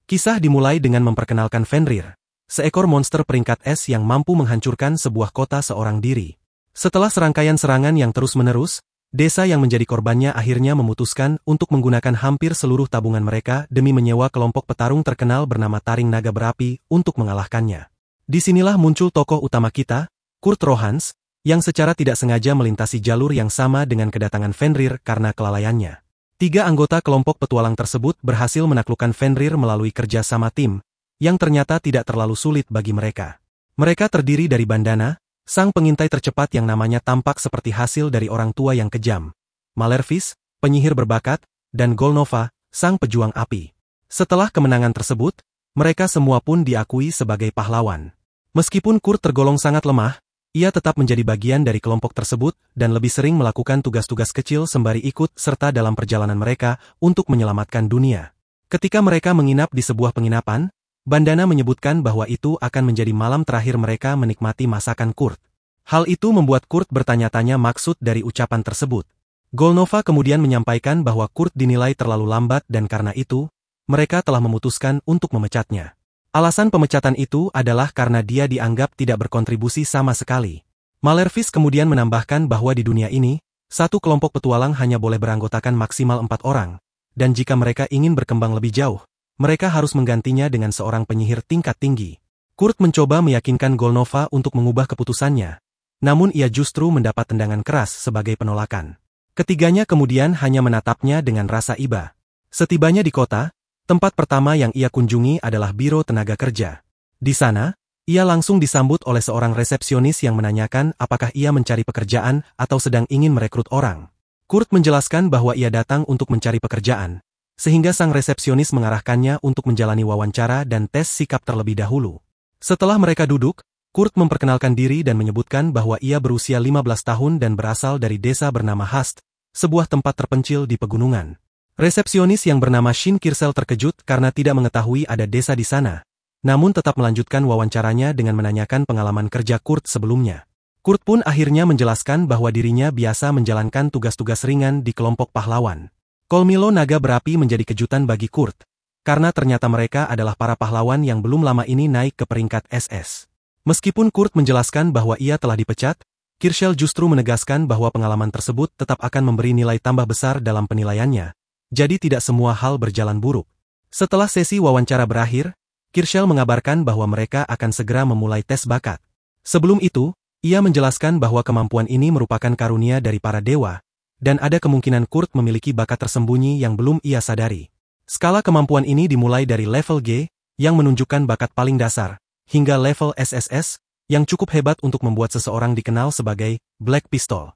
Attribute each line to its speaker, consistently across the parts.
Speaker 1: Kisah dimulai dengan memperkenalkan Fenrir, seekor monster peringkat es yang mampu menghancurkan sebuah kota seorang diri. Setelah serangkaian serangan yang terus-menerus, desa yang menjadi korbannya akhirnya memutuskan untuk menggunakan hampir seluruh tabungan mereka demi menyewa kelompok petarung terkenal bernama Taring Naga Berapi untuk mengalahkannya. Disinilah muncul tokoh utama kita, Kurt Rohans, yang secara tidak sengaja melintasi jalur yang sama dengan kedatangan Fenrir karena kelalaiannya. 3 anggota kelompok petualang tersebut berhasil menaklukkan Fenrir melalui kerja sama tim, yang ternyata tidak terlalu sulit bagi mereka. Mereka terdiri dari Bandana, sang pengintai tercepat yang namanya tampak seperti hasil dari orang tua yang kejam, Malervis, penyihir berbakat, dan Golnova, sang pejuang api. Setelah kemenangan tersebut, mereka semua pun diakui sebagai pahlawan. Meskipun Kurt tergolong sangat lemah, ia tetap menjadi bagian dari kelompok tersebut dan lebih sering melakukan tugas-tugas kecil sembari ikut serta dalam perjalanan mereka untuk menyelamatkan dunia. Ketika mereka menginap di sebuah penginapan, Bandana menyebutkan bahwa itu akan menjadi malam terakhir mereka menikmati masakan Kurt. Hal itu membuat Kurt bertanya-tanya maksud dari ucapan tersebut. Golnova kemudian menyampaikan bahwa Kurt dinilai terlalu lambat dan karena itu, mereka telah memutuskan untuk memecatnya. Alasan pemecatan itu adalah karena dia dianggap tidak berkontribusi sama sekali. Malervis kemudian menambahkan bahwa di dunia ini, satu kelompok petualang hanya boleh beranggotakan maksimal 4 orang, dan jika mereka ingin berkembang lebih jauh, mereka harus menggantinya dengan seorang penyihir tingkat tinggi. Kurt mencoba meyakinkan Golnova untuk mengubah keputusannya, namun ia justru mendapat tendangan keras sebagai penolakan. Ketiganya kemudian hanya menatapnya dengan rasa iba. Setibanya di kota, tempat pertama yang ia kunjungi adalah Biro Tenaga Kerja. Di sana, ia langsung disambut oleh seorang resepsionis yang menanyakan apakah ia mencari pekerjaan atau sedang ingin merekrut orang. Kurt menjelaskan bahwa ia datang untuk mencari pekerjaan, sehingga sang resepsionis mengarahkannya untuk menjalani wawancara dan tes sikap terlebih dahulu. Setelah mereka duduk, Kurt memperkenalkan diri dan menyebutkan bahwa ia berusia 15 tahun dan berasal dari desa bernama Hast, sebuah tempat terpencil di pegunungan. Resepsionis yang bernama Shin Kirsel terkejut karena tidak mengetahui ada desa di sana, namun tetap melanjutkan wawancaranya dengan menanyakan pengalaman kerja Kurt sebelumnya. Kurt pun akhirnya menjelaskan bahwa dirinya biasa menjalankan tugas-tugas ringan di kelompok pahlawan. Kolmilo Naga Berapi menjadi kejutan bagi Kurt, karena ternyata mereka adalah para pahlawan yang belum lama ini naik ke peringkat SS. Meskipun Kurt menjelaskan bahwa ia telah dipecat, Kirsel justru menegaskan bahwa pengalaman tersebut tetap akan memberi nilai tambah besar dalam penilaiannya. Jadi tidak semua hal berjalan buruk. Setelah sesi wawancara berakhir, Kirsel mengabarkan bahwa mereka akan segera memulai tes bakat. Sebelum itu, ia menjelaskan bahwa kemampuan ini merupakan karunia dari para dewa, dan ada kemungkinan Kurt memiliki bakat tersembunyi yang belum ia sadari. Skala kemampuan ini dimulai dari level G, yang menunjukkan bakat paling dasar, hingga level SSS, yang cukup hebat untuk membuat seseorang dikenal sebagai Black Pistol.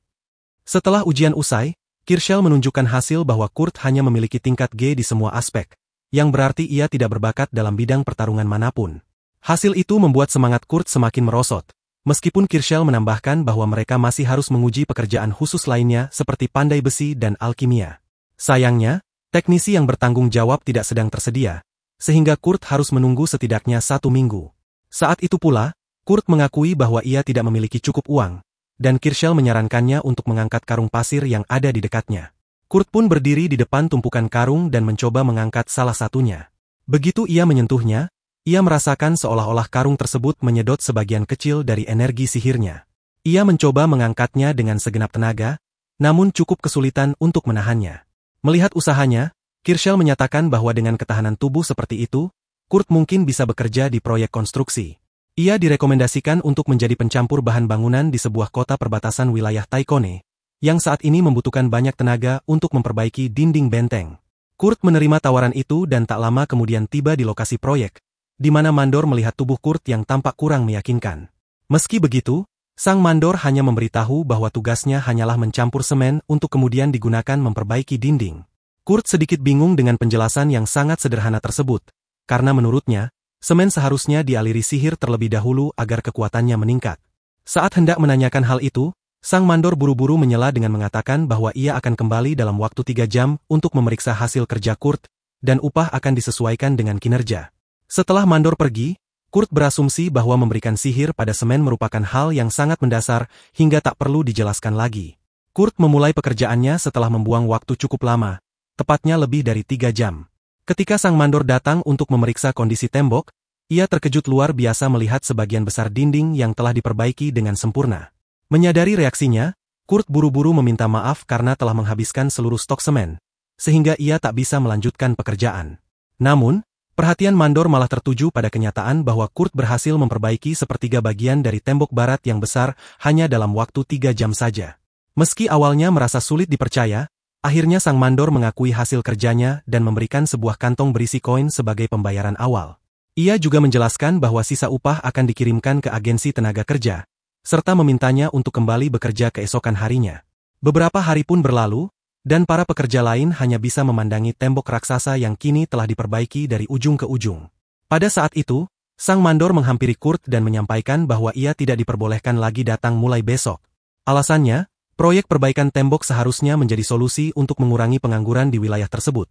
Speaker 1: Setelah ujian usai, Kirsel menunjukkan hasil bahwa Kurt hanya memiliki tingkat G di semua aspek, yang berarti ia tidak berbakat dalam bidang pertarungan manapun. Hasil itu membuat semangat Kurt semakin merosot, meskipun Kirsel menambahkan bahwa mereka masih harus menguji pekerjaan khusus lainnya seperti pandai besi dan alkimia. Sayangnya, teknisi yang bertanggung jawab tidak sedang tersedia, sehingga Kurt harus menunggu setidaknya 1 minggu. Saat itu pula, Kurt mengakui bahwa ia tidak memiliki cukup uang, dan Kirsel menyarankannya untuk mengangkat karung pasir yang ada di dekatnya. Kurt pun berdiri di depan tumpukan karung dan mencoba mengangkat salah satunya. Begitu ia menyentuhnya, ia merasakan seolah-olah karung tersebut menyedot sebagian kecil dari energi sihirnya. Ia mencoba mengangkatnya dengan segenap tenaga, namun cukup kesulitan untuk menahannya. Melihat usahanya, Kirsel menyatakan bahwa dengan ketahanan tubuh seperti itu, Kurt mungkin bisa bekerja di proyek konstruksi. Ia direkomendasikan untuk menjadi pencampur bahan bangunan di sebuah kota perbatasan wilayah Taikone, yang saat ini membutuhkan banyak tenaga untuk memperbaiki dinding benteng. Kurt menerima tawaran itu dan tak lama kemudian tiba di lokasi proyek, di mana mandor melihat tubuh Kurt yang tampak kurang meyakinkan. Meski begitu, sang mandor hanya memberitahu bahwa tugasnya hanyalah mencampur semen untuk kemudian digunakan memperbaiki dinding. Kurt sedikit bingung dengan penjelasan yang sangat sederhana tersebut, karena menurutnya, semen seharusnya dialiri sihir terlebih dahulu agar kekuatannya meningkat. Saat hendak menanyakan hal itu, sang mandor buru-buru menyela dengan mengatakan bahwa ia akan kembali dalam waktu 3 jam untuk memeriksa hasil kerja Kurt, dan upah akan disesuaikan dengan kinerja. Setelah mandor pergi, Kurt berasumsi bahwa memberikan sihir pada semen merupakan hal yang sangat mendasar hingga tak perlu dijelaskan lagi. Kurt memulai pekerjaannya setelah membuang waktu cukup lama, tepatnya lebih dari 3 jam. Ketika sang mandor datang untuk memeriksa kondisi tembok, ia terkejut luar biasa melihat sebagian besar dinding yang telah diperbaiki dengan sempurna. Menyadari reaksinya, Kurt buru-buru meminta maaf karena telah menghabiskan seluruh stok semen, sehingga ia tak bisa melanjutkan pekerjaan. Namun, perhatian mandor malah tertuju pada kenyataan bahwa Kurt berhasil memperbaiki sepertiga bagian dari tembok barat yang besar hanya dalam waktu 3 jam saja. Meski awalnya merasa sulit dipercaya, akhirnya sang mandor mengakui hasil kerjanya dan memberikan sebuah kantong berisi koin sebagai pembayaran awal. Ia juga menjelaskan bahwa sisa upah akan dikirimkan ke agensi tenaga kerja, serta memintanya untuk kembali bekerja keesokan harinya. Beberapa hari pun berlalu, dan para pekerja lain hanya bisa memandangi tembok raksasa yang kini telah diperbaiki dari ujung ke ujung. Pada saat itu, sang mandor menghampiri Kurt dan menyampaikan bahwa ia tidak diperbolehkan lagi datang mulai besok. Alasannya, proyek perbaikan tembok seharusnya menjadi solusi untuk mengurangi pengangguran di wilayah tersebut.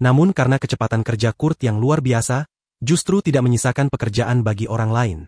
Speaker 1: Namun karena kecepatan kerja Kurt yang luar biasa, justru tidak menyisakan pekerjaan bagi orang lain.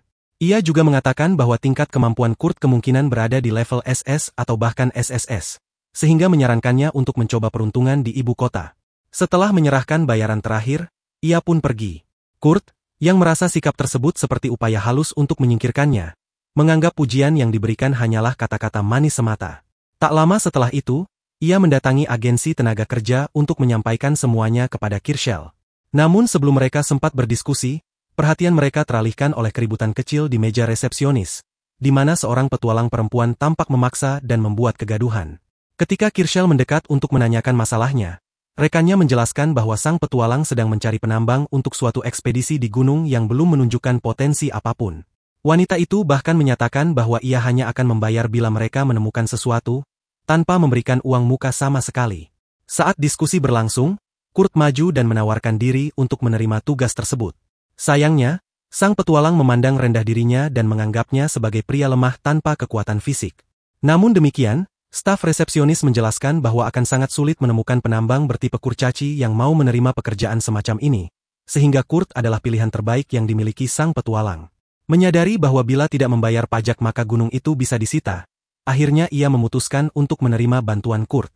Speaker 1: Ia juga mengatakan bahwa tingkat kemampuan Kurt kemungkinan berada di level SS atau bahkan SSS, sehingga menyarankannya untuk mencoba peruntungan di ibu kota. Setelah menyerahkan bayaran terakhir, ia pun pergi. Kurt, yang merasa sikap tersebut seperti upaya halus untuk menyingkirkannya, menganggap pujian yang diberikan hanyalah kata-kata manis semata. Tak lama setelah itu, ia mendatangi agensi tenaga kerja untuk menyampaikan semuanya kepada Kirschel. Namun sebelum mereka sempat berdiskusi, perhatian mereka teralihkan oleh keributan kecil di meja resepsionis, di mana seorang petualang perempuan tampak memaksa dan membuat kegaduhan. Ketika Kirschel mendekat untuk menanyakan masalahnya, rekannya menjelaskan bahwa sang petualang sedang mencari penambang untuk suatu ekspedisi di gunung yang belum menunjukkan potensi apapun. Wanita itu bahkan menyatakan bahwa ia hanya akan membayar bila mereka menemukan sesuatu, tanpa memberikan uang muka sama sekali. Saat diskusi berlangsung, Kurt maju dan menawarkan diri untuk menerima tugas tersebut. Sayangnya, sang petualang memandang rendah dirinya dan menganggapnya sebagai pria lemah tanpa kekuatan fisik. Namun demikian, staf resepsionis menjelaskan bahwa akan sangat sulit menemukan penambang bertipe kurcaci yang mau menerima pekerjaan semacam ini, sehingga Kurt adalah pilihan terbaik yang dimiliki sang petualang. Menyadari bahwa bila tidak membayar pajak maka gunung itu bisa disita, akhirnya ia memutuskan untuk menerima bantuan Kurt.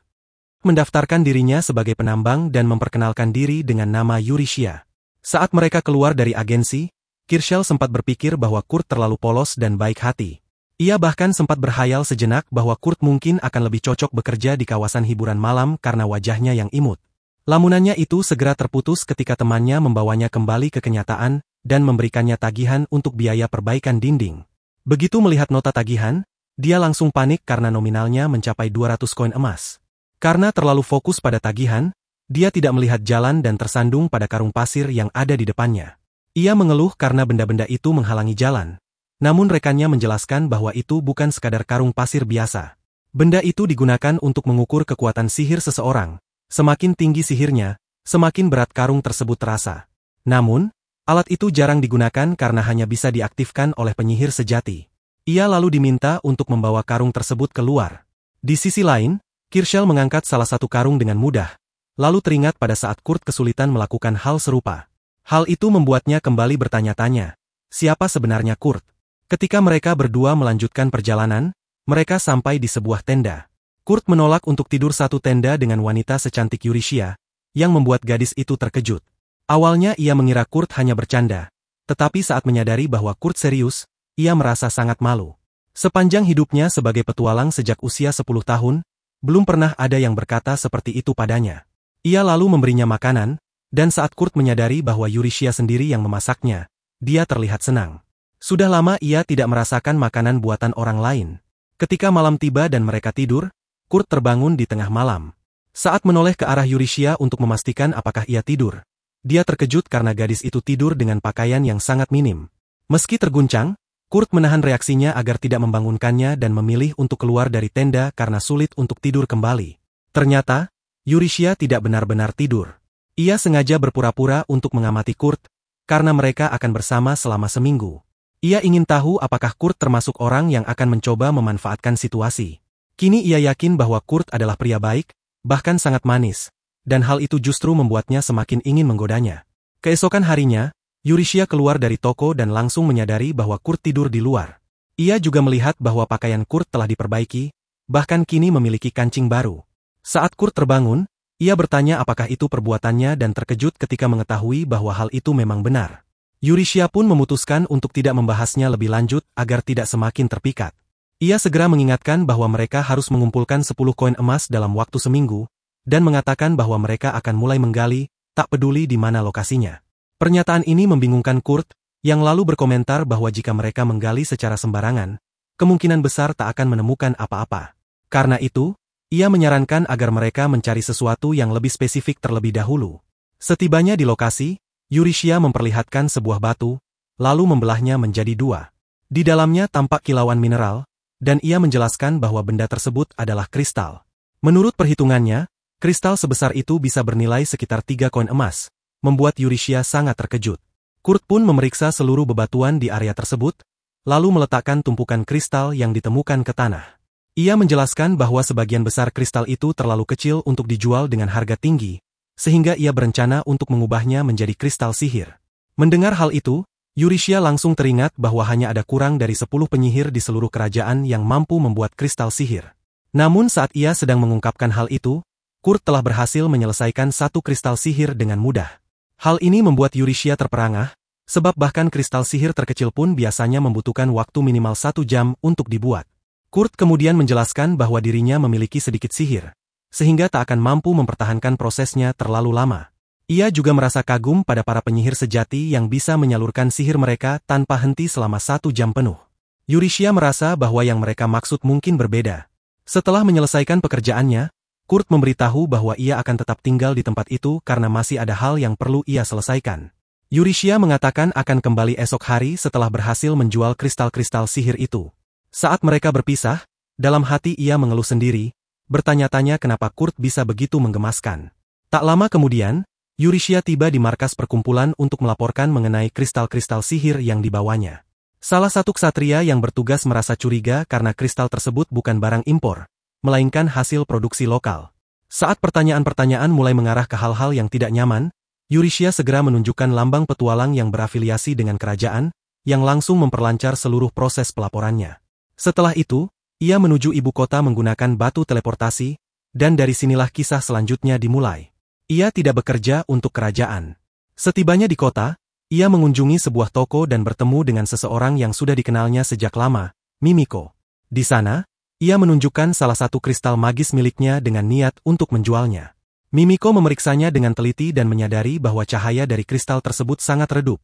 Speaker 1: Mendaftarkan dirinya sebagai penambang dan memperkenalkan diri dengan nama Euryshia. Saat mereka keluar dari agensi, Kirschel sempat berpikir bahwa Kurt terlalu polos dan baik hati. Ia bahkan sempat berhayal sejenak bahwa Kurt mungkin akan lebih cocok bekerja di kawasan hiburan malam karena wajahnya yang imut. Lamunannya itu segera terputus ketika temannya membawanya kembali ke kenyataan dan memberikannya tagihan untuk biaya perbaikan dinding. Begitu melihat nota tagihan, dia langsung panik karena nominalnya mencapai 200 koin emas. Karena terlalu fokus pada tagihan, dia tidak melihat jalan dan tersandung pada karung pasir yang ada di depannya. Ia mengeluh karena benda-benda itu menghalangi jalan. Namun rekannya menjelaskan bahwa itu bukan sekadar karung pasir biasa. Benda itu digunakan untuk mengukur kekuatan sihir seseorang. Semakin tinggi sihirnya, semakin berat karung tersebut terasa. Namun, alat itu jarang digunakan karena hanya bisa diaktifkan oleh penyihir sejati. Ia lalu diminta untuk membawa karung tersebut keluar. Di sisi lain, Kirschel mengangkat salah satu karung dengan mudah, lalu teringat pada saat Kurt kesulitan melakukan hal serupa. Hal itu membuatnya kembali bertanya-tanya, siapa sebenarnya Kurt? Ketika mereka berdua melanjutkan perjalanan, mereka sampai di sebuah tenda. Kurt menolak untuk tidur satu tenda dengan wanita secantik Euryshia, yang membuat gadis itu terkejut. Awalnya ia mengira Kurt hanya bercanda, tetapi saat menyadari bahwa Kurt serius, ia merasa sangat malu. Sepanjang hidupnya sebagai petualang sejak usia 10 tahun, belum pernah ada yang berkata seperti itu padanya. Ia lalu memberinya makanan, dan saat Kurt menyadari bahwa Euryshia sendiri yang memasaknya, dia terlihat senang. Sudah lama ia tidak merasakan makanan buatan orang lain. Ketika malam tiba dan mereka tidur, Kurt terbangun di tengah malam. Saat menoleh ke arah Euryshia untuk memastikan apakah ia tidur, dia terkejut karena gadis itu tidur dengan pakaian yang sangat minim. Meski terguncang, Kurt menahan reaksinya agar tidak membangunkannya dan memilih untuk keluar dari tenda karena sulit untuk tidur kembali. Ternyata, Euryshia tidak benar-benar tidur. Ia sengaja berpura-pura untuk mengamati Kurt, karena mereka akan bersama selama seminggu. Ia ingin tahu apakah Kurt termasuk orang yang akan mencoba memanfaatkan situasi. Kini ia yakin bahwa Kurt adalah pria baik, bahkan sangat manis, dan hal itu justru membuatnya semakin ingin menggodanya. Keesokan harinya, Euryshia keluar dari toko dan langsung menyadari bahwa Kurt tidur di luar. Ia juga melihat bahwa pakaian Kurt telah diperbaiki, bahkan kini memiliki kancing baru. Saat Kurt terbangun, Ia bertanya apakah itu perbuatannya dan terkejut ketika mengetahui bahwa hal itu memang benar. Euryssia pun memutuskan untuk tidak membahasnya lebih lanjut agar tidak semakin terpikat. Ia segera mengingatkan bahwa mereka harus mengumpulkan 10 koin emas dalam waktu seminggu, dan mengatakan bahwa mereka akan mulai menggali, tak peduli di mana lokasinya. Pernyataan ini membingungkan Kurt, yang lalu berkomentar bahwa jika mereka menggali secara sembarangan, kemungkinan besar tak akan menemukan apa-apa. Karena itu, ia menyarankan agar mereka mencari sesuatu yang lebih spesifik terlebih dahulu. Setibanya di lokasi, Euryssia memperlihatkan sebuah batu, lalu membelahnya menjadi 2. Di dalamnya tampak kilauan mineral, dan ia menjelaskan bahwa benda tersebut adalah kristal. Menurut perhitungannya, kristal sebesar itu bisa bernilai sekitar 3 koin emas, membuat Euryssia sangat terkejut. Kurt pun memeriksa seluruh bebatuan di area tersebut, lalu meletakkan tumpukan kristal yang ditemukan ke tanah. Ia menjelaskan bahwa sebagian besar kristal itu terlalu kecil untuk dijual dengan harga tinggi, sehingga ia berencana untuk mengubahnya menjadi kristal sihir. Mendengar hal itu, Euryssia langsung teringat bahwa hanya ada kurang dari 10 penyihir di seluruh kerajaan yang mampu membuat kristal sihir. Namun saat ia sedang mengungkapkan hal itu, Kurt telah berhasil menyelesaikan 1 kristal sihir dengan mudah. Hal ini membuat Euryssia terperangah, sebab bahkan kristal sihir terkecil pun biasanya membutuhkan waktu minimal 1 jam untuk dibuat. Kurt kemudian menjelaskan bahwa dirinya memiliki sedikit sihir, sehingga tak akan mampu mempertahankan prosesnya terlalu lama. Ia juga merasa kagum pada para penyihir sejati yang bisa menyalurkan sihir mereka tanpa henti selama 1 jam penuh. Euryssia merasa bahwa yang mereka maksud mungkin berbeda. Setelah menyelesaikan pekerjaannya, Kurt memberitahu bahwa ia akan tetap tinggal di tempat itu karena masih ada hal yang perlu ia selesaikan. Euryssia mengatakan akan kembali esok hari setelah berhasil menjual kristal-kristal sihir itu. Saat mereka berpisah, dalam hati ia mengeluh sendiri, bertanya-tanya kenapa Kurt bisa begitu menggemaskan. Tak lama kemudian, Euryssia tiba di markas perkumpulan untuk melaporkan mengenai kristal-kristal sihir yang dibawanya. Salah satu ksatria yang bertugas merasa curiga karena kristal tersebut bukan barang impor, melainkan hasil produksi lokal. Saat pertanyaan-pertanyaan mulai mengarah ke hal-hal yang tidak nyaman, Euryssia segera menunjukkan lambang petualang yang berafiliasi dengan kerajaan, yang langsung memperlancar seluruh proses pelaporannya. Setelah itu, ia menuju ibu kota menggunakan batu teleportasi, dan dari sinilah kisah selanjutnya dimulai. Ia tidak bekerja untuk kerajaan. Setibanya di kota, ia mengunjungi sebuah toko dan bertemu dengan seseorang yang sudah dikenalnya sejak lama, Mimiko. Di sana, ia menunjukkan salah satu kristal magis miliknya dengan niat untuk menjualnya. Mimiko memeriksanya dengan teliti dan menyadari bahwa cahaya dari kristal tersebut sangat redup,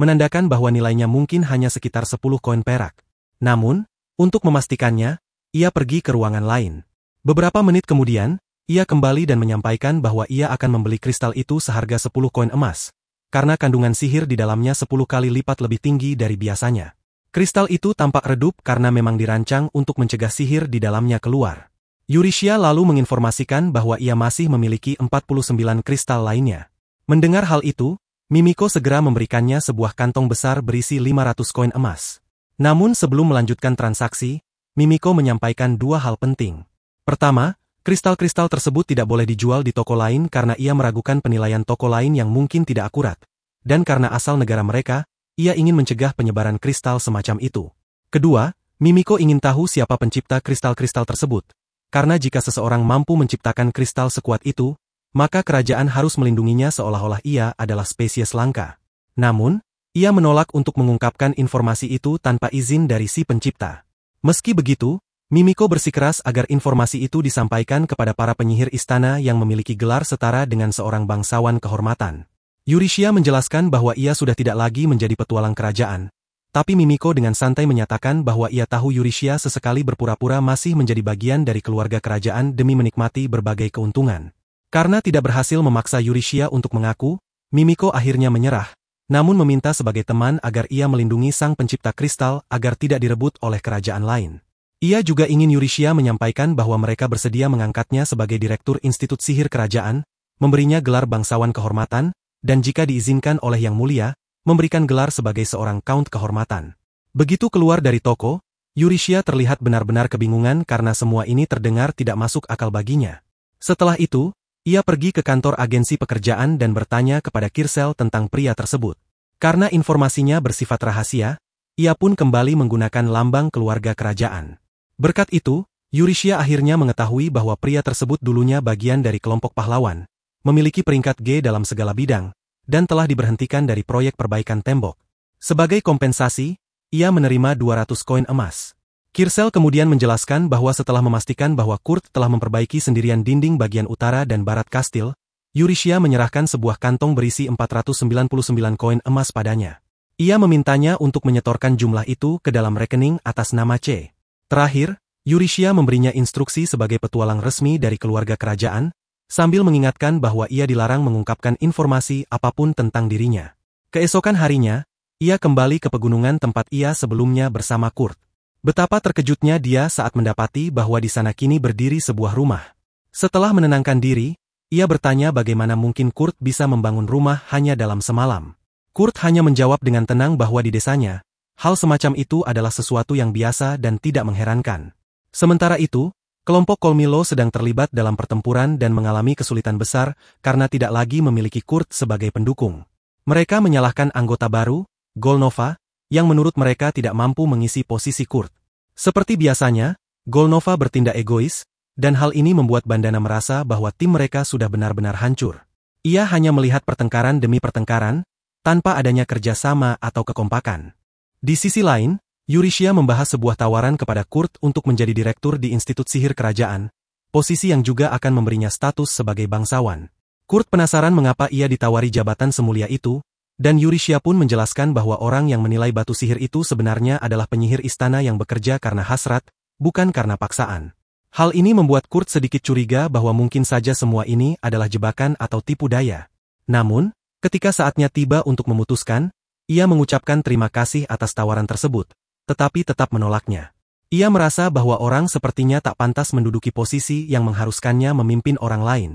Speaker 1: menandakan bahwa nilainya mungkin hanya sekitar 10 koin perak. Namun, untuk memastikannya, ia pergi ke ruangan lain. Beberapa menit kemudian, ia kembali dan menyampaikan bahwa ia akan membeli kristal itu seharga 10 koin emas, karena kandungan sihir di dalamnya 10 kali lipat lebih tinggi dari biasanya. Kristal itu tampak redup karena memang dirancang untuk mencegah sihir di dalamnya keluar. Euryssia lalu menginformasikan bahwa ia masih memiliki 49 kristal lainnya. Mendengar hal itu, Mimiko segera memberikannya sebuah kantong besar berisi 500 koin emas. Namun sebelum melanjutkan transaksi, Mimiko menyampaikan 2 hal penting. Pertama, kristal-kristal tersebut tidak boleh dijual di toko lain karena ia meragukan penilaian toko lain yang mungkin tidak akurat. Dan karena asal negara mereka, ia ingin mencegah penyebaran kristal semacam itu. Kedua, Mimiko ingin tahu siapa pencipta kristal-kristal tersebut. Karena jika seseorang mampu menciptakan kristal sekuat itu, maka kerajaan harus melindunginya seolah-olah ia adalah spesies langka. Namun, ia menolak untuk mengungkapkan informasi itu tanpa izin dari si pencipta. Meski begitu, Mimiko bersikeras agar informasi itu disampaikan kepada para penyihir istana yang memiliki gelar setara dengan seorang bangsawan kehormatan. Euryssia menjelaskan bahwa ia sudah tidak lagi menjadi petualang kerajaan, tapi Mimiko dengan santai menyatakan bahwa ia tahu Euryssia sesekali berpura-pura masih menjadi bagian dari keluarga kerajaan demi menikmati berbagai keuntungan. Karena tidak berhasil memaksa Euryssia untuk mengaku, Mimiko akhirnya menyerah, namun meminta sebagai teman agar ia melindungi sang pencipta kristal agar tidak direbut oleh kerajaan lain. Ia juga ingin Euryssia menyampaikan bahwa mereka bersedia mengangkatnya sebagai direktur Institut Sihir Kerajaan, memberinya gelar bangsawan kehormatan, dan jika diizinkan oleh Yang Mulia, memberikan gelar sebagai seorang Count kehormatan. Begitu keluar dari toko, Euryssia terlihat benar-benar kebingungan karena semua ini terdengar tidak masuk akal baginya. Setelah itu, ia pergi ke kantor agensi pekerjaan dan bertanya kepada Kirsel tentang pria tersebut. Karena informasinya bersifat rahasia, ia pun kembali menggunakan lambang keluarga kerajaan. Berkat itu, Yurishia akhirnya mengetahui bahwa pria tersebut dulunya bagian dari kelompok pahlawan, memiliki peringkat G dalam segala bidang, dan telah diberhentikan dari proyek perbaikan tembok. Sebagai kompensasi, ia menerima 200 koin emas. Kirsel kemudian menjelaskan bahwa setelah memastikan bahwa Kurt telah memperbaiki sendirian dinding bagian utara dan barat kastil, Yurishia menyerahkan sebuah kantong berisi 499 koin emas padanya. Ia memintanya untuk menyetorkan jumlah itu ke dalam rekening atas nama C. Terakhir, Yurishia memberinya instruksi sebagai petualang resmi dari keluarga kerajaan, sambil mengingatkan bahwa ia dilarang mengungkapkan informasi apapun tentang dirinya. Keesokan harinya, ia kembali ke pegunungan tempat ia sebelumnya bersama Kurt. Betapa terkejutnya dia saat mendapati bahwa di sana kini berdiri sebuah rumah. Setelah menenangkan diri, ia bertanya bagaimana mungkin Kurt bisa membangun rumah hanya dalam semalam. Kurt hanya menjawab dengan tenang bahwa di desanya, hal semacam itu adalah sesuatu yang biasa dan tidak mengherankan. Sementara itu, kelompok Kolmilo sedang terlibat dalam pertempuran dan mengalami kesulitan besar karena tidak lagi memiliki Kurt sebagai pendukung. Mereka menyalahkan anggota baru, Golnova, yang menurut mereka tidak mampu mengisi posisi Kurt. Seperti biasanya, Golnova bertindak egois, dan hal ini membuat Bandana merasa bahwa tim mereka sudah benar-benar hancur. Ia hanya melihat pertengkaran demi pertengkaran, tanpa adanya kerjasama atau kekompakan. Di sisi lain, Yurishia membahas sebuah tawaran kepada Kurt untuk menjadi direktur di Institut Sihir Kerajaan, posisi yang juga akan memberinya status sebagai bangsawan. Kurt penasaran mengapa ia ditawari jabatan semulia itu, dan Yurishia pun menjelaskan bahwa orang yang menilai batu sihir itu sebenarnya adalah penyihir istana yang bekerja karena hasrat, bukan karena paksaan. Hal ini membuat Kurt sedikit curiga bahwa mungkin saja semua ini adalah jebakan atau tipu daya. Namun, ketika saatnya tiba untuk memutuskan, ia mengucapkan terima kasih atas tawaran tersebut, tetapi tetap menolaknya. Ia merasa bahwa orang sepertinya tak pantas menduduki posisi yang mengharuskannya memimpin orang lain.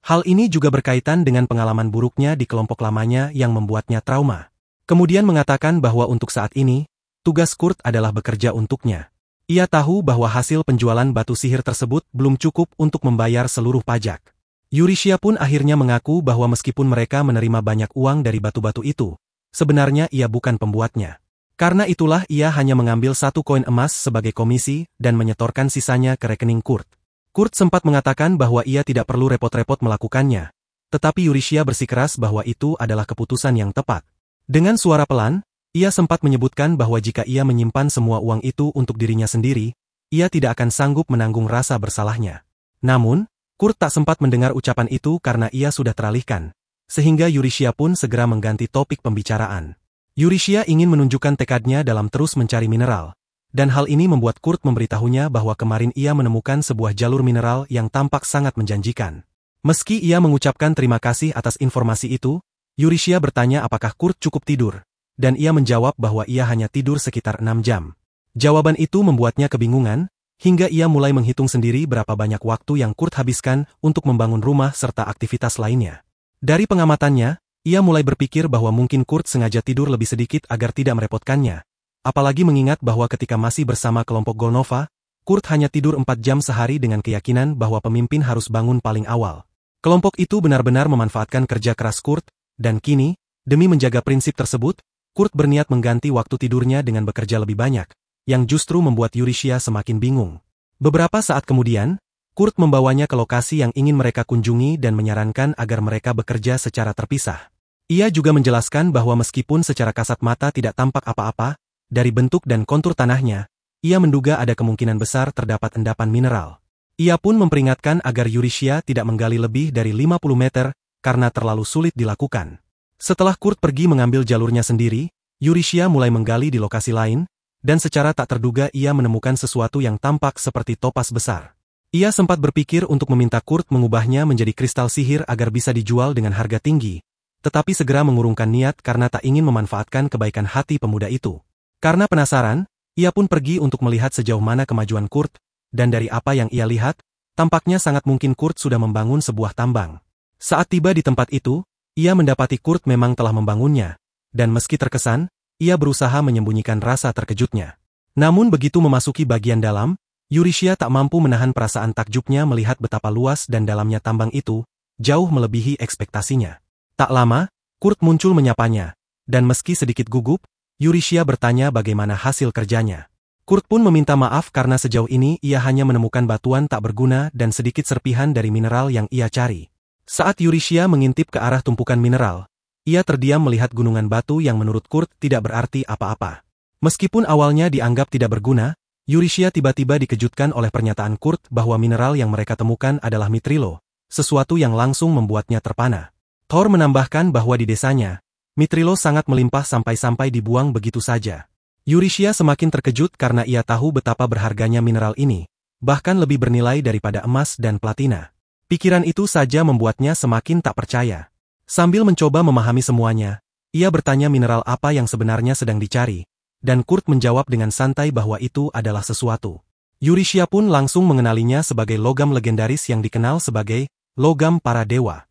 Speaker 1: Hal ini juga berkaitan dengan pengalaman buruknya di kelompok lamanya yang membuatnya trauma. Kemudian mengatakan bahwa untuk saat ini, tugas Kurt adalah bekerja untuknya. Ia tahu bahwa hasil penjualan batu sihir tersebut belum cukup untuk membayar seluruh pajak. Yurishia pun akhirnya mengaku bahwa meskipun mereka menerima banyak uang dari batu-batu itu, sebenarnya ia bukan pembuatnya. Karena itulah ia hanya mengambil 1 koin emas sebagai komisi dan menyetorkan sisanya ke rekening Kurt. Kurt sempat mengatakan bahwa ia tidak perlu repot-repot melakukannya, tetapi Yurishia bersikeras bahwa itu adalah keputusan yang tepat. Dengan suara pelan, ia sempat menyebutkan bahwa jika ia menyimpan semua uang itu untuk dirinya sendiri, ia tidak akan sanggup menanggung rasa bersalahnya. Namun, Kurt tak sempat mendengar ucapan itu karena ia sudah teralihkan, sehingga Yurishia pun segera mengganti topik pembicaraan. Yurishia ingin menunjukkan tekadnya dalam terus mencari mineral, dan hal ini membuat Kurt memberitahunya bahwa kemarin ia menemukan sebuah jalur mineral yang tampak sangat menjanjikan. Meski ia mengucapkan terima kasih atas informasi itu, Yurishia bertanya apakah Kurt cukup tidur, dan ia menjawab bahwa ia hanya tidur sekitar 6 jam. Jawaban itu membuatnya kebingungan, hingga ia mulai menghitung sendiri berapa banyak waktu yang Kurt habiskan untuk membangun rumah serta aktivitas lainnya. Dari pengamatannya, ia mulai berpikir bahwa mungkin Kurt sengaja tidur lebih sedikit agar tidak merepotkannya, apalagi mengingat bahwa ketika masih bersama kelompok Golnova, Kurt hanya tidur 4 jam sehari dengan keyakinan bahwa pemimpin harus bangun paling awal. Kelompok itu benar-benar memanfaatkan kerja keras Kurt, dan kini, demi menjaga prinsip tersebut, Kurt berniat mengganti waktu tidurnya dengan bekerja lebih banyak, yang justru membuat Yurishia semakin bingung. Beberapa saat kemudian, Kurt membawanya ke lokasi yang ingin mereka kunjungi dan menyarankan agar mereka bekerja secara terpisah. Ia juga menjelaskan bahwa meskipun secara kasat mata tidak tampak apa-apa, dari bentuk dan kontur tanahnya, ia menduga ada kemungkinan besar terdapat endapan mineral. Ia pun memperingatkan agar Yurishia tidak menggali lebih dari 50 meter, karena terlalu sulit dilakukan. Setelah Kurt pergi mengambil jalurnya sendiri, Yurishia mulai menggali di lokasi lain, dan secara tak terduga ia menemukan sesuatu yang tampak seperti topas besar. Ia sempat berpikir untuk meminta Kurt mengubahnya menjadi kristal sihir agar bisa dijual dengan harga tinggi, tetapi segera mengurungkan niat karena tak ingin memanfaatkan kebaikan hati pemuda itu. Karena penasaran, ia pun pergi untuk melihat sejauh mana kemajuan Kurt, dan dari apa yang ia lihat, tampaknya sangat mungkin Kurt sudah membangun sebuah tambang. Saat tiba di tempat itu, ia mendapati Kurt memang telah membangunnya, dan meski terkesan, ia berusaha menyembunyikan rasa terkejutnya. Namun begitu memasuki bagian dalam, Yurishia tak mampu menahan perasaan takjubnya melihat betapa luas dan dalamnya tambang itu, jauh melebihi ekspektasinya. Tak lama, Kurt muncul menyapanya, dan meski sedikit gugup, Yurishia bertanya bagaimana hasil kerjanya. Kurt pun meminta maaf karena sejauh ini ia hanya menemukan batuan tak berguna dan sedikit serpihan dari mineral yang ia cari. Saat Euryshia mengintip ke arah tumpukan mineral, ia terdiam melihat gunungan batu yang menurut Kurt tidak berarti apa-apa. Meskipun awalnya dianggap tidak berguna, Euryshia tiba-tiba dikejutkan oleh pernyataan Kurt bahwa mineral yang mereka temukan adalah mitrilo, sesuatu yang langsung membuatnya terpana. Thor menambahkan bahwa di desanya, mitrilo sangat melimpah sampai-sampai dibuang begitu saja. Euryshia semakin terkejut karena ia tahu betapa berharganya mineral ini, bahkan lebih bernilai daripada emas dan platina. Pikiran itu saja membuatnya semakin tak percaya. Sambil mencoba memahami semuanya, ia bertanya mineral apa yang sebenarnya sedang dicari, dan Kurt menjawab dengan santai bahwa itu adalah sesuatu. Euryshia pun langsung mengenalinya sebagai logam legendaris yang dikenal sebagai logam para dewa.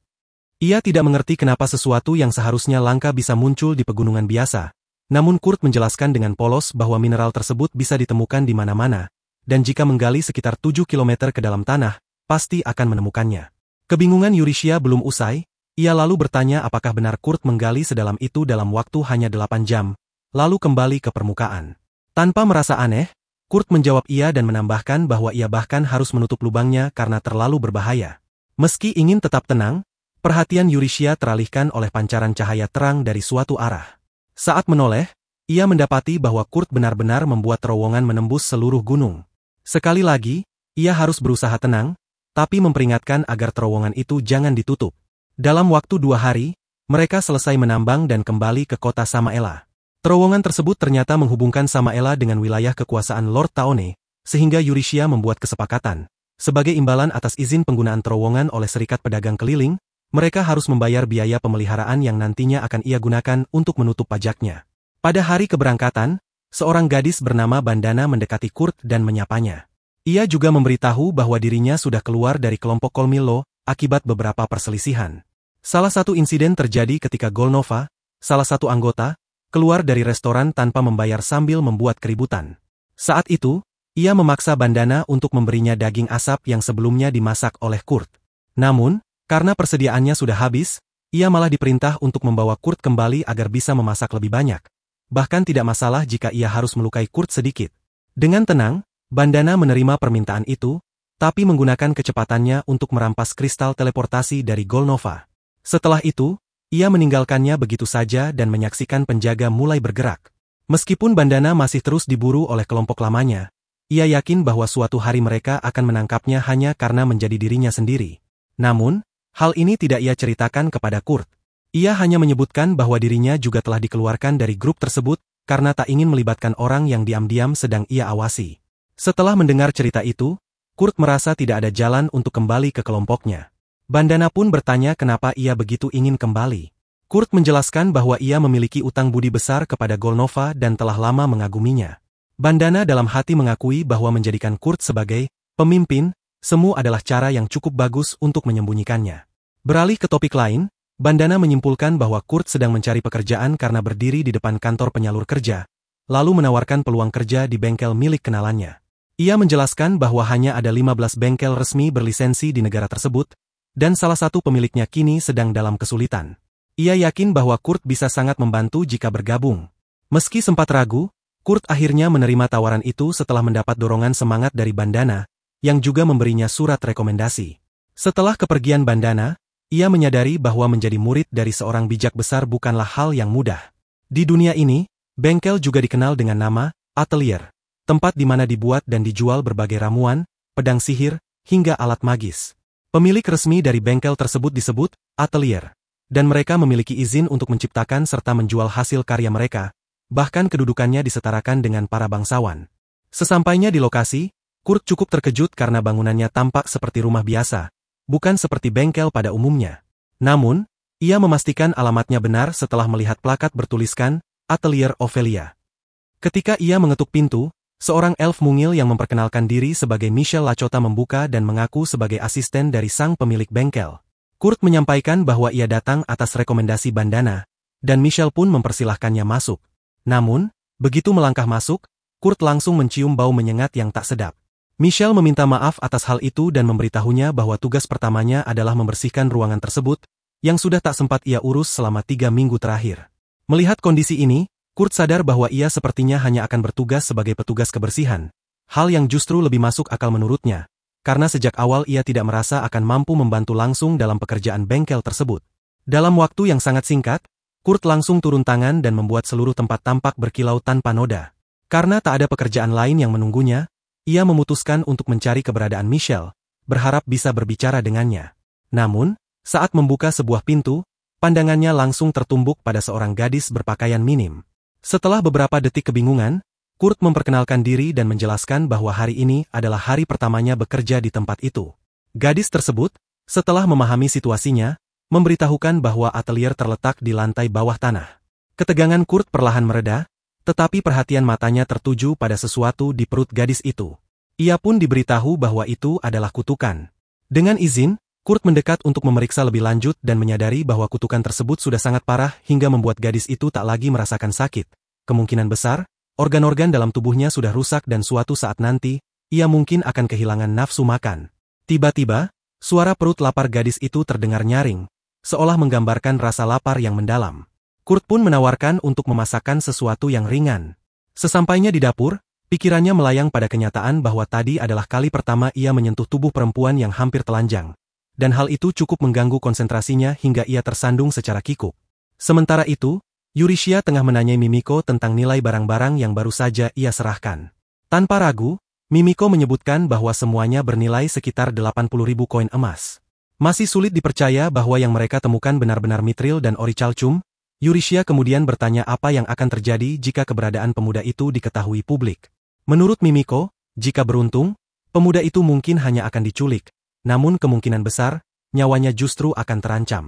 Speaker 1: Ia tidak mengerti kenapa sesuatu yang seharusnya langka bisa muncul di pegunungan biasa. Namun Kurt menjelaskan dengan polos bahwa mineral tersebut bisa ditemukan di mana-mana, dan jika menggali sekitar 7 km ke dalam tanah, pasti akan menemukannya. Kebingungan Euryshia belum usai, ia lalu bertanya apakah benar Kurt menggali sedalam itu dalam waktu hanya 8 jam, lalu kembali ke permukaan. Tanpa merasa aneh, Kurt menjawab iya dan menambahkan bahwa ia bahkan harus menutup lubangnya karena terlalu berbahaya. Meski ingin tetap tenang, perhatian Euryshia teralihkan oleh pancaran cahaya terang dari suatu arah. Saat menoleh, ia mendapati bahwa Kurt benar-benar membuat terowongan menembus seluruh gunung. Sekali lagi, ia harus berusaha tenang, tapi memperingatkan agar terowongan itu jangan ditutup. Dalam waktu 2 hari, mereka selesai menambang dan kembali ke kota Samaela. Terowongan tersebut ternyata menghubungkan Samaela dengan wilayah kekuasaan Lord Taone, sehingga Euryshia membuat kesepakatan. Sebagai imbalan atas izin penggunaan terowongan oleh Serikat Pedagang Keliling, mereka harus membayar biaya pemeliharaan yang nantinya akan ia gunakan untuk menutup pajaknya. Pada hari keberangkatan, seorang gadis bernama Bandana mendekati Kurt dan menyapanya. Ia juga memberitahu bahwa dirinya sudah keluar dari kelompok Kolmillo akibat beberapa perselisihan. Salah satu insiden terjadi ketika Golnova, salah satu anggota, keluar dari restoran tanpa membayar sambil membuat keributan. Saat itu, ia memaksa Bandana untuk memberinya daging asap yang sebelumnya dimasak oleh Kurt. Namun, karena persediaannya sudah habis, ia malah diperintah untuk membawa Kurt kembali agar bisa memasak lebih banyak. Bahkan tidak masalah jika ia harus melukai Kurt sedikit. Dengan tenang, Bandana menerima permintaan itu, tapi menggunakan kecepatannya untuk merampas kristal teleportasi dari Golnova. Setelah itu, ia meninggalkannya begitu saja dan menyaksikan penjaga mulai bergerak. Meskipun Bandana masih terus diburu oleh kelompok lamanya, ia yakin bahwa suatu hari mereka akan menangkapnya hanya karena menjadi dirinya sendiri. Namun, hal ini tidak ia ceritakan kepada Kurt. Ia hanya menyebutkan bahwa dirinya juga telah dikeluarkan dari grup tersebut karena tak ingin melibatkan orang yang diam-diam sedang ia awasi. Setelah mendengar cerita itu, Kurt merasa tidak ada jalan untuk kembali ke kelompoknya. Bandana pun bertanya kenapa ia begitu ingin kembali. Kurt menjelaskan bahwa ia memiliki utang budi besar kepada Golnova dan telah lama mengaguminya. Bandana dalam hati mengakui bahwa menjadikan Kurt sebagai pemimpin semu adalah cara yang cukup bagus untuk menyembunyikannya. Beralih ke topik lain, Bandana menyimpulkan bahwa Kurt sedang mencari pekerjaan karena berdiri di depan kantor penyalur kerja, lalu menawarkan peluang kerja di bengkel milik kenalannya. Ia menjelaskan bahwa hanya ada 15 bengkel resmi berlisensi di negara tersebut, dan salah satu pemiliknya kini sedang dalam kesulitan. Ia yakin bahwa Kurt bisa sangat membantu jika bergabung. Meski sempat ragu, Kurt akhirnya menerima tawaran itu setelah mendapat dorongan semangat dari Bandana, yang juga memberinya surat rekomendasi. Setelah kepergian Bandana, ia menyadari bahwa menjadi murid dari seorang bijak besar bukanlah hal yang mudah. Di dunia ini, bengkel juga dikenal dengan nama atelier, tempat di mana dibuat dan dijual berbagai ramuan, pedang sihir, hingga alat magis. Pemilik resmi dari bengkel tersebut disebut atelier, dan mereka memiliki izin untuk menciptakan serta menjual hasil karya mereka, bahkan kedudukannya disetarakan dengan para bangsawan. Sesampainya di lokasi, Kurt cukup terkejut karena bangunannya tampak seperti rumah biasa, bukan seperti bengkel pada umumnya. Namun, ia memastikan alamatnya benar setelah melihat plakat bertuliskan, Atelier Ophelia. Ketika ia mengetuk pintu, seorang elf mungil yang memperkenalkan diri sebagai Michel Lachota membuka dan mengaku sebagai asisten dari sang pemilik bengkel. Kurt menyampaikan bahwa ia datang atas rekomendasi Bandana, dan Michel pun mempersilahkannya masuk. Namun, begitu melangkah masuk, Kurt langsung mencium bau menyengat yang tak sedap. Michel meminta maaf atas hal itu dan memberitahunya bahwa tugas pertamanya adalah membersihkan ruangan tersebut, yang sudah tak sempat ia urus selama 3 minggu terakhir. Melihat kondisi ini, Kurt sadar bahwa ia sepertinya hanya akan bertugas sebagai petugas kebersihan, hal yang justru lebih masuk akal menurutnya, karena sejak awal ia tidak merasa akan mampu membantu langsung dalam pekerjaan bengkel tersebut. Dalam waktu yang sangat singkat, Kurt langsung turun tangan dan membuat seluruh tempat tampak berkilau tanpa noda. Karena tak ada pekerjaan lain yang menunggunya, ia memutuskan untuk mencari keberadaan Michelle, berharap bisa berbicara dengannya. Namun, saat membuka sebuah pintu, pandangannya langsung tertumbuk pada seorang gadis berpakaian minim. Setelah beberapa detik kebingungan, Kurt memperkenalkan diri dan menjelaskan bahwa hari ini adalah hari pertamanya bekerja di tempat itu. Gadis tersebut, setelah memahami situasinya, memberitahukan bahwa atelier terletak di lantai bawah tanah. Ketegangan Kurt perlahan mereda, tetapi perhatian matanya tertuju pada sesuatu di perut gadis itu. Ia pun diberitahu bahwa itu adalah kutukan. Dengan izin, Kurt mendekat untuk memeriksa lebih lanjut dan menyadari bahwa kutukan tersebut sudah sangat parah hingga membuat gadis itu tak lagi merasakan sakit. Kemungkinan besar, organ-organ dalam tubuhnya sudah rusak dan suatu saat nanti, ia mungkin akan kehilangan nafsu makan. Tiba-tiba, suara perut lapar gadis itu terdengar nyaring, seolah menggambarkan rasa lapar yang mendalam. Kurt pun menawarkan untuk memasakkan sesuatu yang ringan. Sesampainya di dapur, pikirannya melayang pada kenyataan bahwa tadi adalah kali pertama ia menyentuh tubuh perempuan yang hampir telanjang. Dan hal itu cukup mengganggu konsentrasinya hingga ia tersandung secara kikuk. Sementara itu, Euryssia tengah menanyai Mimiko tentang nilai barang-barang yang baru saja ia serahkan. Tanpa ragu, Mimiko menyebutkan bahwa semuanya bernilai sekitar 80.000 koin emas. Masih sulit dipercaya bahwa yang mereka temukan benar-benar Mithril dan Orichalcum. Euryssia kemudian bertanya apa yang akan terjadi jika keberadaan pemuda itu diketahui publik. Menurut Mimiko, jika beruntung, pemuda itu mungkin hanya akan diculik, namun kemungkinan besar, nyawanya justru akan terancam.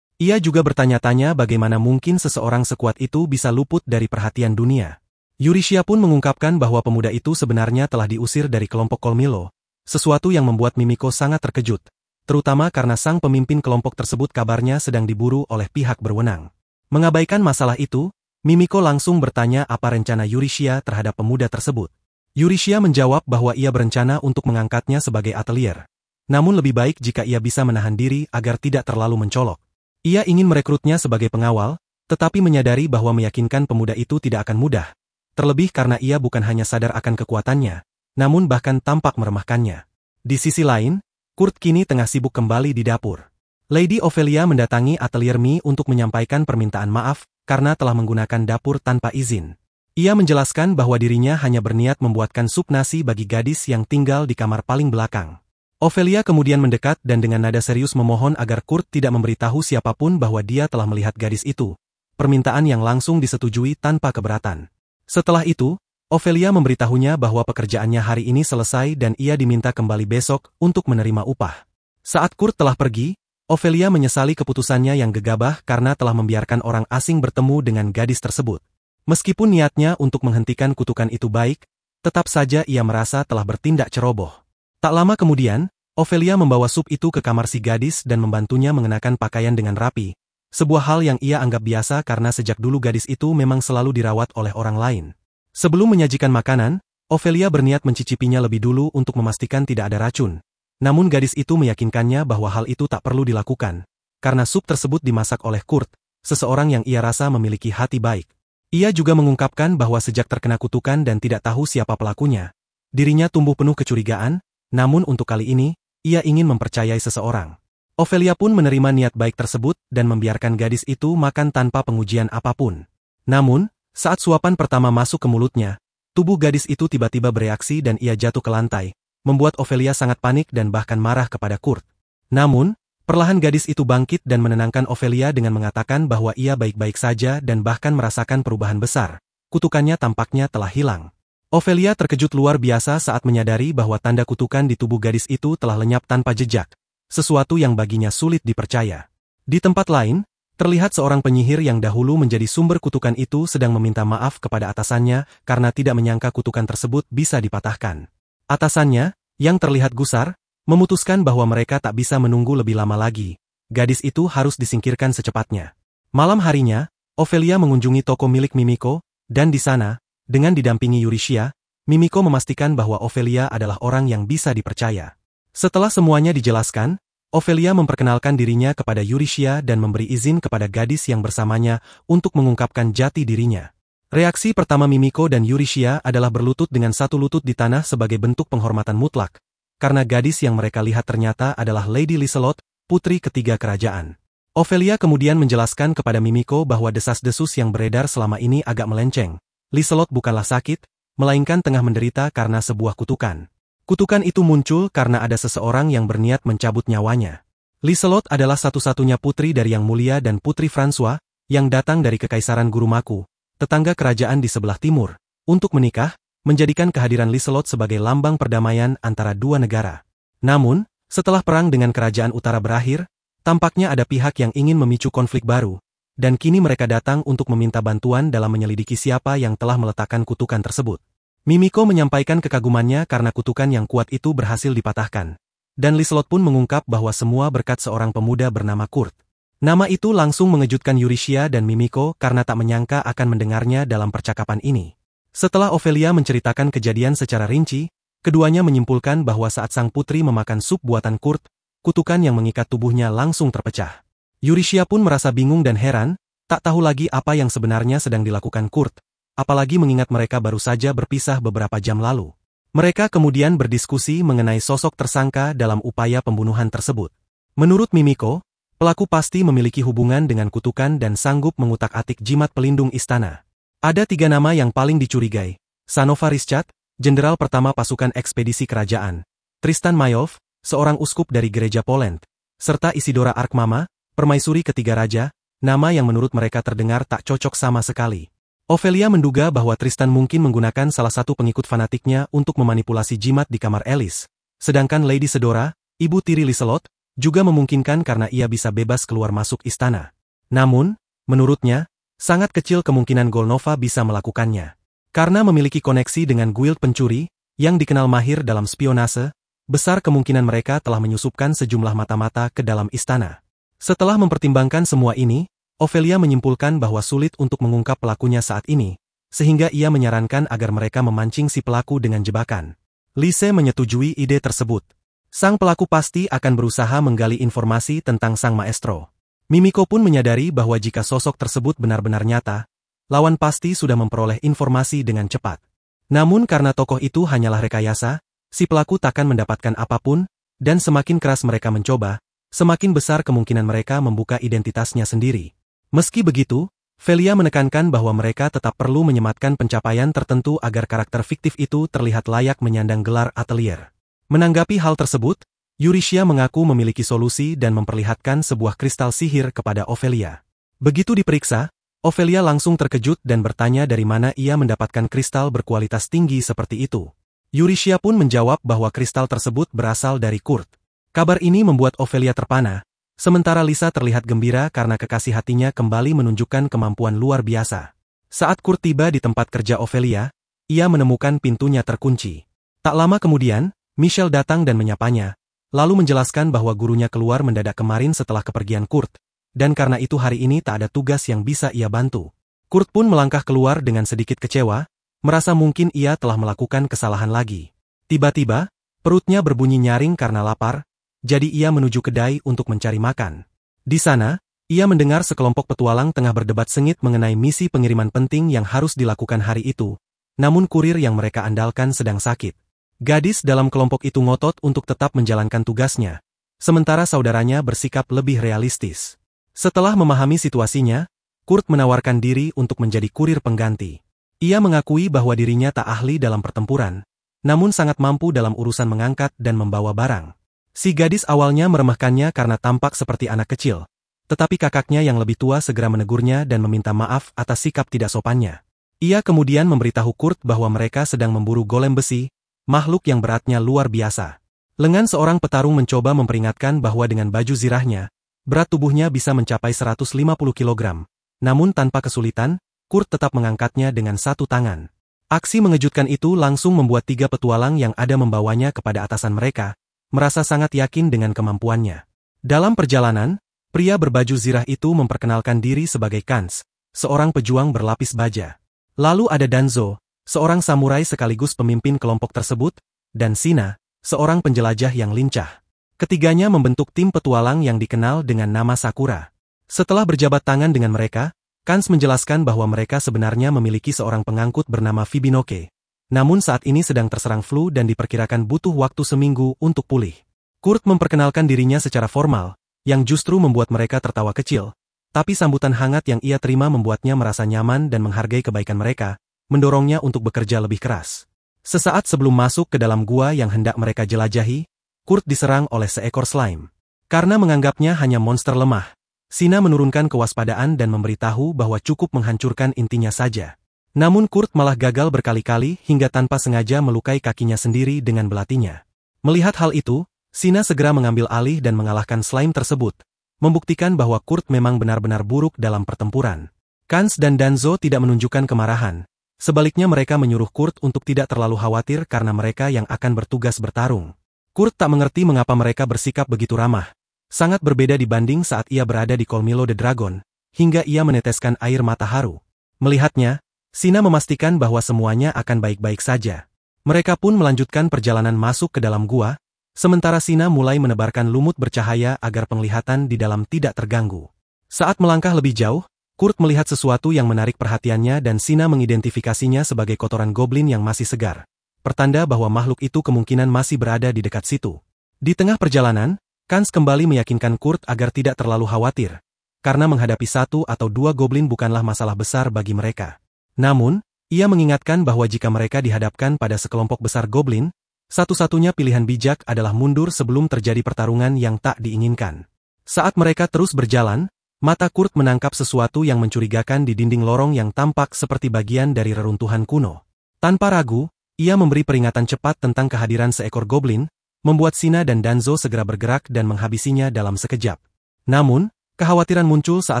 Speaker 1: Ia juga bertanya-tanya bagaimana mungkin seseorang sekuat itu bisa luput dari perhatian dunia. Euryssia pun mengungkapkan bahwa pemuda itu sebenarnya telah diusir dari kelompok Kolmilo, sesuatu yang membuat Mimiko sangat terkejut, terutama karena sang pemimpin kelompok tersebut kabarnya sedang diburu oleh pihak berwenang. Mengabaikan masalah itu, Mimiko langsung bertanya apa rencana Euryssia terhadap pemuda tersebut. Euryssia menjawab bahwa ia berencana untuk mengangkatnya sebagai atelier. Namun lebih baik jika ia bisa menahan diri agar tidak terlalu mencolok. Ia ingin merekrutnya sebagai pengawal, tetapi menyadari bahwa meyakinkan pemuda itu tidak akan mudah. Terlebih karena ia bukan hanya sadar akan kekuatannya, namun bahkan tampak meremahkannya. Di sisi lain, Kurt kini tengah sibuk kembali di dapur. Lady Ophelia mendatangi atelier Mi untuk menyampaikan permintaan maaf karena telah menggunakan dapur tanpa izin. Ia menjelaskan bahwa dirinya hanya berniat membuatkan sup nasi bagi gadis yang tinggal di kamar paling belakang. Ophelia kemudian mendekat dan dengan nada serius memohon agar Kurt tidak memberitahu siapapun bahwa dia telah melihat gadis itu. Permintaan yang langsung disetujui tanpa keberatan. Setelah itu, Ophelia memberitahunya bahwa pekerjaannya hari ini selesai dan ia diminta kembali besok untuk menerima upah. Saat Kurt telah pergi, Ophelia menyesali keputusannya yang gegabah karena telah membiarkan orang asing bertemu dengan gadis tersebut. Meskipun niatnya untuk menghentikan kutukan itu baik, tetap saja ia merasa telah bertindak ceroboh. Tak lama kemudian, Ophelia membawa sup itu ke kamar si gadis dan membantunya mengenakan pakaian dengan rapi, sebuah hal yang ia anggap biasa karena sejak dulu gadis itu memang selalu dirawat oleh orang lain. Sebelum menyajikan makanan, Ophelia berniat mencicipinya lebih dulu untuk memastikan tidak ada racun. Namun gadis itu meyakinkannya bahwa hal itu tak perlu dilakukan, karena sup tersebut dimasak oleh Kurt, seseorang yang ia rasa memiliki hati baik. Ia juga mengungkapkan bahwa sejak terkena kutukan dan tidak tahu siapa pelakunya, dirinya tumbuh penuh kecurigaan. Namun untuk kali ini, ia ingin mempercayai seseorang. Ophelia pun menerima niat baik tersebut dan membiarkan gadis itu makan tanpa pengujian apapun. Namun, saat suapan pertama masuk ke mulutnya, tubuh gadis itu tiba-tiba bereaksi dan ia jatuh ke lantai, membuat Ophelia sangat panik dan bahkan marah kepada Kurt. Namun, perlahan gadis itu bangkit dan menenangkan Ophelia dengan mengatakan bahwa ia baik-baik saja dan bahkan merasakan perubahan besar. Kutukannya tampaknya telah hilang. Ophelia terkejut luar biasa saat menyadari bahwa tanda kutukan di tubuh gadis itu telah lenyap tanpa jejak, sesuatu yang baginya sulit dipercaya. Di tempat lain, terlihat seorang penyihir yang dahulu menjadi sumber kutukan itu sedang meminta maaf kepada atasannya karena tidak menyangka kutukan tersebut bisa dipatahkan. Atasannya, yang terlihat gusar, memutuskan bahwa mereka tak bisa menunggu lebih lama lagi. Gadis itu harus disingkirkan secepatnya. Malam harinya, Ophelia mengunjungi toko milik Mimiko, dan di sana, dengan didampingi Euryssia, Mimiko memastikan bahwa Ophelia adalah orang yang bisa dipercaya. Setelah semuanya dijelaskan, Ophelia memperkenalkan dirinya kepada Euryssia dan memberi izin kepada gadis yang bersamanya untuk mengungkapkan jati dirinya. Reaksi pertama Mimiko dan Eurysthia adalah berlutut dengan satu lutut di tanah sebagai bentuk penghormatan mutlak, karena gadis yang mereka lihat ternyata adalah Lady Liselot, putri ketiga kerajaan. Ophelia kemudian menjelaskan kepada Mimiko bahwa desas-desus yang beredar selama ini agak melenceng. Liselot bukanlah sakit, melainkan tengah menderita karena sebuah kutukan. Kutukan itu muncul karena ada seseorang yang berniat mencabut nyawanya. Liselot adalah satu-satunya putri dari Yang Mulia dan Putri François, yang datang dari Kekaisaran Gurumaku, tetangga kerajaan di sebelah timur, untuk menikah, menjadikan kehadiran Liselot sebagai lambang perdamaian antara dua negara. Namun, setelah perang dengan Kerajaan Utara berakhir, tampaknya ada pihak yang ingin memicu konflik baru, dan kini mereka datang untuk meminta bantuan dalam menyelidiki siapa yang telah meletakkan kutukan tersebut. Mimiko menyampaikan kekagumannya karena kutukan yang kuat itu berhasil dipatahkan. Dan Liselot pun mengungkap bahwa semua berkat seorang pemuda bernama Kurt. Nama itu langsung mengejutkan Eurysthia dan Mimiko karena tak menyangka akan mendengarnya dalam percakapan ini. Setelah Ophelia menceritakan kejadian secara rinci, keduanya menyimpulkan bahwa saat sang putri memakan sup buatan Kurt, kutukan yang mengikat tubuhnya langsung terpecah. Eurysthia pun merasa bingung dan heran, tak tahu lagi apa yang sebenarnya sedang dilakukan Kurt. Apalagi mengingat mereka baru saja berpisah beberapa jam lalu. Mereka kemudian berdiskusi mengenai sosok tersangka dalam upaya pembunuhan tersebut. Menurut Mimiko, pelaku pasti memiliki hubungan dengan kutukan dan sanggup mengutak-atik jimat pelindung istana. Ada 3 nama yang paling dicurigai: Sanova Rischat, jenderal pertama pasukan ekspedisi kerajaan, Tristan Mayov, seorang uskup dari gereja Poland, serta Isidora Arkmama, permaisuri ketiga raja, nama yang menurut mereka terdengar tak cocok sama sekali. Ophelia menduga bahwa Tristan mungkin menggunakan salah satu pengikut fanatiknya untuk memanipulasi jimat di kamar Alice. Sedangkan Lady Sedora, ibu tiri Liselot, juga memungkinkan karena ia bisa bebas keluar masuk istana. Namun, menurutnya, sangat kecil kemungkinan Golnova bisa melakukannya. Karena memiliki koneksi dengan guild pencuri, yang dikenal mahir dalam spionase, besar kemungkinan mereka telah menyusupkan sejumlah mata-mata ke dalam istana. Setelah mempertimbangkan semua ini, Ophelia menyimpulkan bahwa sulit untuk mengungkap pelakunya saat ini, sehingga ia menyarankan agar mereka memancing si pelaku dengan jebakan. Lise menyetujui ide tersebut. Sang pelaku pasti akan berusaha menggali informasi tentang sang maestro. Mimiko pun menyadari bahwa jika sosok tersebut benar-benar nyata, lawan pasti sudah memperoleh informasi dengan cepat. Namun karena tokoh itu hanyalah rekayasa, si pelaku takkan mendapatkan apapun, dan semakin keras mereka mencoba, semakin besar kemungkinan mereka membuka identitasnya sendiri. Meski begitu, Velia menekankan bahwa mereka tetap perlu menyematkan pencapaian tertentu agar karakter fiktif itu terlihat layak menyandang gelar atelier. Menanggapi hal tersebut, Eurysthia mengaku memiliki solusi dan memperlihatkan sebuah kristal sihir kepada Ophelia. Begitu diperiksa, Ophelia langsung terkejut dan bertanya dari mana ia mendapatkan kristal berkualitas tinggi seperti itu. Eurysthia pun menjawab bahwa kristal tersebut berasal dari Kurt. Kabar ini membuat Ophelia terpana. Sementara Lisa terlihat gembira karena kekasih hatinya kembali menunjukkan kemampuan luar biasa. Saat Kurt tiba di tempat kerja Ophelia, ia menemukan pintunya terkunci. Tak lama kemudian, Michelle datang dan menyapanya, lalu menjelaskan bahwa gurunya keluar mendadak kemarin setelah kepergian Kurt, dan karena itu hari ini tak ada tugas yang bisa ia bantu. Kurt pun melangkah keluar dengan sedikit kecewa, merasa mungkin ia telah melakukan kesalahan lagi. Tiba-tiba, perutnya berbunyi nyaring karena lapar, jadi ia menuju kedai untuk mencari makan. Di sana, ia mendengar sekelompok petualang tengah berdebat sengit mengenai misi pengiriman penting yang harus dilakukan hari itu, namun kurir yang mereka andalkan sedang sakit. Gadis dalam kelompok itu ngotot untuk tetap menjalankan tugasnya, sementara saudaranya bersikap lebih realistis. Setelah memahami situasinya, Kurt menawarkan diri untuk menjadi kurir pengganti. Ia mengakui bahwa dirinya tak ahli dalam pertempuran, namun sangat mampu dalam urusan mengangkat dan membawa barang. Si gadis awalnya meremehkannya karena tampak seperti anak kecil, tetapi kakaknya yang lebih tua segera menegurnya dan meminta maaf atas sikap tidak sopannya. Ia kemudian memberitahu Kurt bahwa mereka sedang memburu golem besi, makhluk yang beratnya luar biasa. Lengan seorang petarung mencoba memperingatkan bahwa dengan baju zirahnya, berat tubuhnya bisa mencapai 150 kg. Namun tanpa kesulitan, Kurt tetap mengangkatnya dengan satu tangan. Aksi mengejutkan itu langsung membuat 3 petualang yang ada membawanya kepada atasan mereka, merasa sangat yakin dengan kemampuannya. Dalam perjalanan, pria berbaju zirah itu memperkenalkan diri sebagai Kans, seorang pejuang berlapis baja. Lalu ada Danzo, seorang samurai sekaligus pemimpin kelompok tersebut, dan Sina, seorang penjelajah yang lincah. Ketiganya membentuk tim petualang yang dikenal dengan nama Sakura. Setelah berjabat tangan dengan mereka, Kans menjelaskan bahwa mereka sebenarnya memiliki seorang pengangkut bernama Fibinoke. Namun saat ini sedang terserang flu dan diperkirakan butuh waktu seminggu untuk pulih. Kurt memperkenalkan dirinya secara formal, yang justru membuat mereka tertawa kecil. Tapi sambutan hangat yang ia terima membuatnya merasa nyaman dan menghargai kebaikan mereka, mendorongnya untuk bekerja lebih keras. Sesaat sebelum masuk ke dalam gua yang hendak mereka jelajahi, Kurt diserang oleh seekor slime. Karena menganggapnya hanya monster lemah, Sina menurunkan kewaspadaan dan memberitahu bahwa cukup menghancurkan intinya saja. Namun Kurt malah gagal berkali-kali hingga tanpa sengaja melukai kakinya sendiri dengan belatinya. Melihat hal itu, Sina segera mengambil alih dan mengalahkan slime tersebut, membuktikan bahwa Kurt memang benar-benar buruk dalam pertempuran. Kans dan Danzo tidak menunjukkan kemarahan. Sebaliknya mereka menyuruh Kurt untuk tidak terlalu khawatir karena mereka yang akan bertugas bertarung. Kurt tak mengerti mengapa mereka bersikap begitu ramah. Sangat berbeda dibanding saat ia berada di Kolmilo the Dragon, hingga ia meneteskan air mata haru. Melihatnya, Sina memastikan bahwa semuanya akan baik-baik saja. Mereka pun melanjutkan perjalanan masuk ke dalam gua, sementara Sina mulai menebarkan lumut bercahaya agar penglihatan di dalam tidak terganggu. Saat melangkah lebih jauh, Kurt melihat sesuatu yang menarik perhatiannya dan Sina mengidentifikasinya sebagai kotoran goblin yang masih segar. Pertanda bahwa makhluk itu kemungkinan masih berada di dekat situ. Di tengah perjalanan, Kans kembali meyakinkan Kurt agar tidak terlalu khawatir, karena menghadapi 1 atau 2 goblin bukanlah masalah besar bagi mereka. Namun, ia mengingatkan bahwa jika mereka dihadapkan pada sekelompok besar goblin, satu-satunya pilihan bijak adalah mundur sebelum terjadi pertarungan yang tak diinginkan. Saat mereka terus berjalan, mata Kurt menangkap sesuatu yang mencurigakan di dinding lorong yang tampak seperti bagian dari reruntuhan kuno. Tanpa ragu, ia memberi peringatan cepat tentang kehadiran seekor goblin, membuat Sina dan Danzo segera bergerak dan menghabisinya dalam sekejap. Namun, kekhawatiran muncul saat